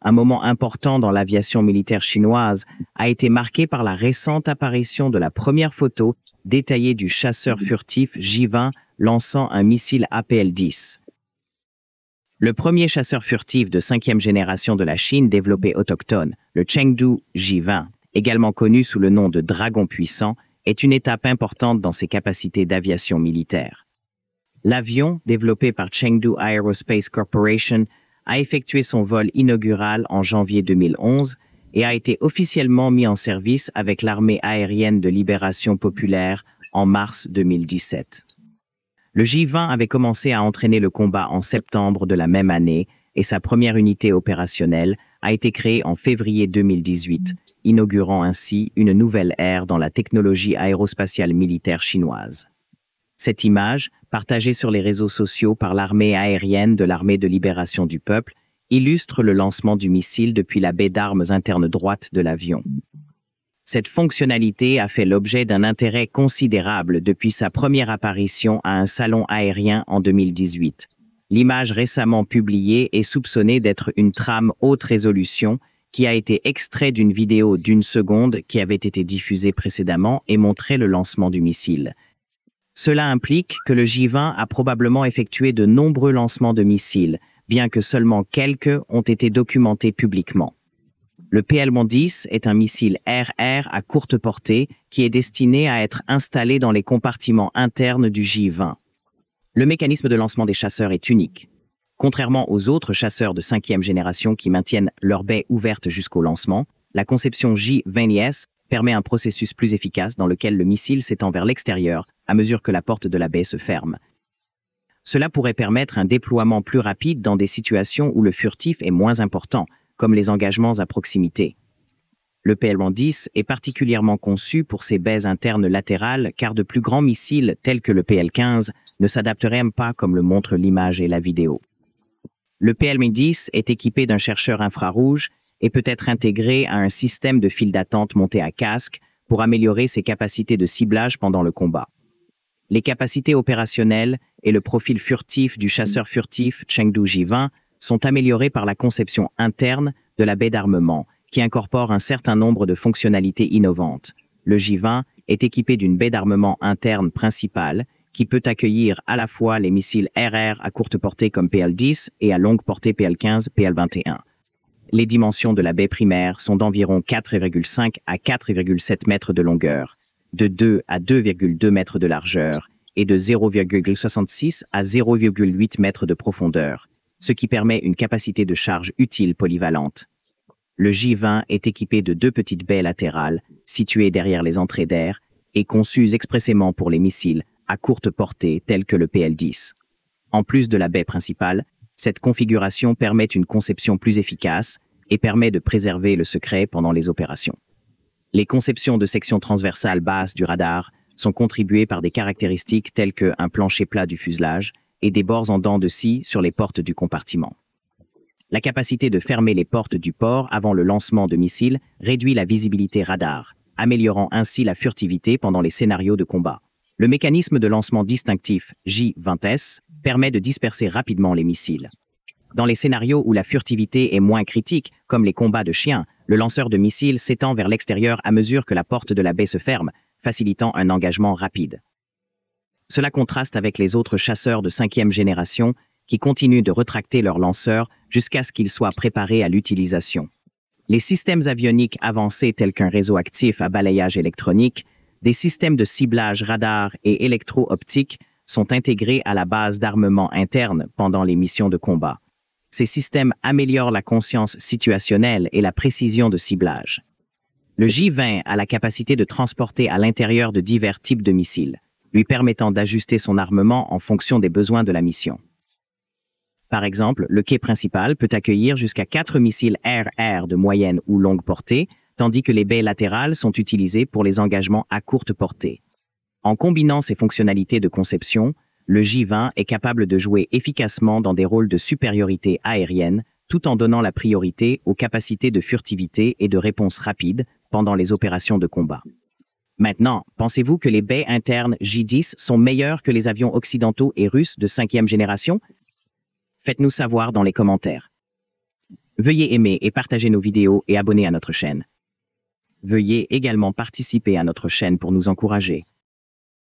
un moment important dans l'aviation militaire chinoise, a été marqué par la récente apparition de la première photo détaillée du chasseur furtif J-20 lançant un missile APL-10. Le premier chasseur furtif de 5e génération de la Chine développé autochtone, le Chengdu J-20, également connu sous le nom de Dragon puissant, est une étape importante dans ses capacités d'aviation militaire. L'avion, développé par Chengdu Aerospace Corporation, a effectué son vol inaugural en janvier 2011 et a été officiellement mis en service avec l'armée aérienne de libération populaire en mars 2017. Le J-20 avait commencé à entraîner le combat en septembre de la même année et sa première unité opérationnelle a été créée en février 2018, inaugurant ainsi une nouvelle ère dans la technologie aérospatiale militaire chinoise. Cette image, partagée sur les réseaux sociaux par l'armée aérienne de l'armée de libération du peuple, illustre le lancement du missile depuis la baie d'armes interne droite de l'avion. Cette fonctionnalité a fait l'objet d'un intérêt considérable depuis sa première apparition à un salon aérien en 2018. L'image récemment publiée est soupçonnée d'être une trame haute résolution qui a été extraite d'une vidéo d'1 seconde qui avait été diffusée précédemment et montrait le lancement du missile. Cela implique que le J-20 a probablement effectué de nombreux lancements de missiles, bien que seulement quelques ont été documentés publiquement. Le PL-10 est un missile RR à courte portée qui est destiné à être installé dans les compartiments internes du J-20. Le mécanisme de lancement des chasseurs est unique. Contrairement aux autres chasseurs de 5e génération qui maintiennent leur baie ouverte jusqu'au lancement, la conception J-20S permet un processus plus efficace dans lequel le missile s'étend vers l'extérieur à mesure que la porte de la baie se ferme. Cela pourrait permettre un déploiement plus rapide dans des situations où le furtif est moins important, comme les engagements à proximité. Le PL-10 est particulièrement conçu pour ses baies internes latérales car de plus grands missiles tels que le PL-15 ne s'adapteraient pas comme le montrent l'image et la vidéo. Le PL-10 est équipé d'un chercheur infrarouge et peut être intégré à un système de file d'attente monté à casque pour améliorer ses capacités de ciblage pendant le combat. Les capacités opérationnelles et le profil furtif du chasseur furtif Chengdu J-20 sont améliorées par la conception interne de la baie d'armement, qui incorpore un certain nombre de fonctionnalités innovantes. Le J-20 est équipé d'une baie d'armement interne principale, qui peut accueillir à la fois les missiles RR à courte portée comme PL-10 et à longue portée PL-15, PL-21. Les dimensions de la baie primaire sont d'environ 4,5 à 4,7 mètres de longueur, de 2 à 2,2 mètres de largeur et de 0,66 à 0,8 mètres de profondeur, ce qui permet une capacité de charge utile polyvalente. Le J-20 est équipé de 2 petites baies latérales, situées derrière les entrées d'air, et conçues expressément pour les missiles à courte portée tels que le PL-10. En plus de la baie principale, cette configuration permet une conception plus efficace et permet de préserver le secret pendant les opérations. Les conceptions de sections transversales basses du radar sont contribuées par des caractéristiques telles qu'un plancher plat du fuselage et des bords en dents de scie sur les portes du compartiment. La capacité de fermer les portes du port avant le lancement de missiles réduit la visibilité radar, améliorant ainsi la furtivité pendant les scénarios de combat. Le mécanisme de lancement distinctif J-20S permet de disperser rapidement les missiles. Dans les scénarios où la furtivité est moins critique, comme les combats de chiens, le lanceur de missiles s'étend vers l'extérieur à mesure que la porte de la baie se ferme, facilitant un engagement rapide. Cela contraste avec les autres chasseurs de 5e génération qui continuent de retracter leurs lanceurs jusqu'à ce qu'ils soient préparés à l'utilisation. Les systèmes avioniques avancés tels qu'un réseau actif à balayage électronique, des systèmes de ciblage radar et électro-optique sont intégrés à la base d'armement interne pendant les missions de combat. Ces systèmes améliorent la conscience situationnelle et la précision de ciblage. Le J-20 a la capacité de transporter à l'intérieur de divers types de missiles, lui permettant d'ajuster son armement en fonction des besoins de la mission. Par exemple, le quai principal peut accueillir jusqu'à 4 missiles RR de moyenne ou longue portée, tandis que les baies latérales sont utilisées pour les engagements à courte portée. En combinant ces fonctionnalités de conception, le J-20 est capable de jouer efficacement dans des rôles de supériorité aérienne, tout en donnant la priorité aux capacités de furtivité et de réponse rapide pendant les opérations de combat. Maintenant, pensez-vous que les baies internes J-10 sont meilleures que les avions occidentaux et russes de 5e génération? Faites-nous savoir dans les commentaires. Veuillez aimer et partager nos vidéos et abonner à notre chaîne. Veuillez également participer à notre chaîne pour nous encourager.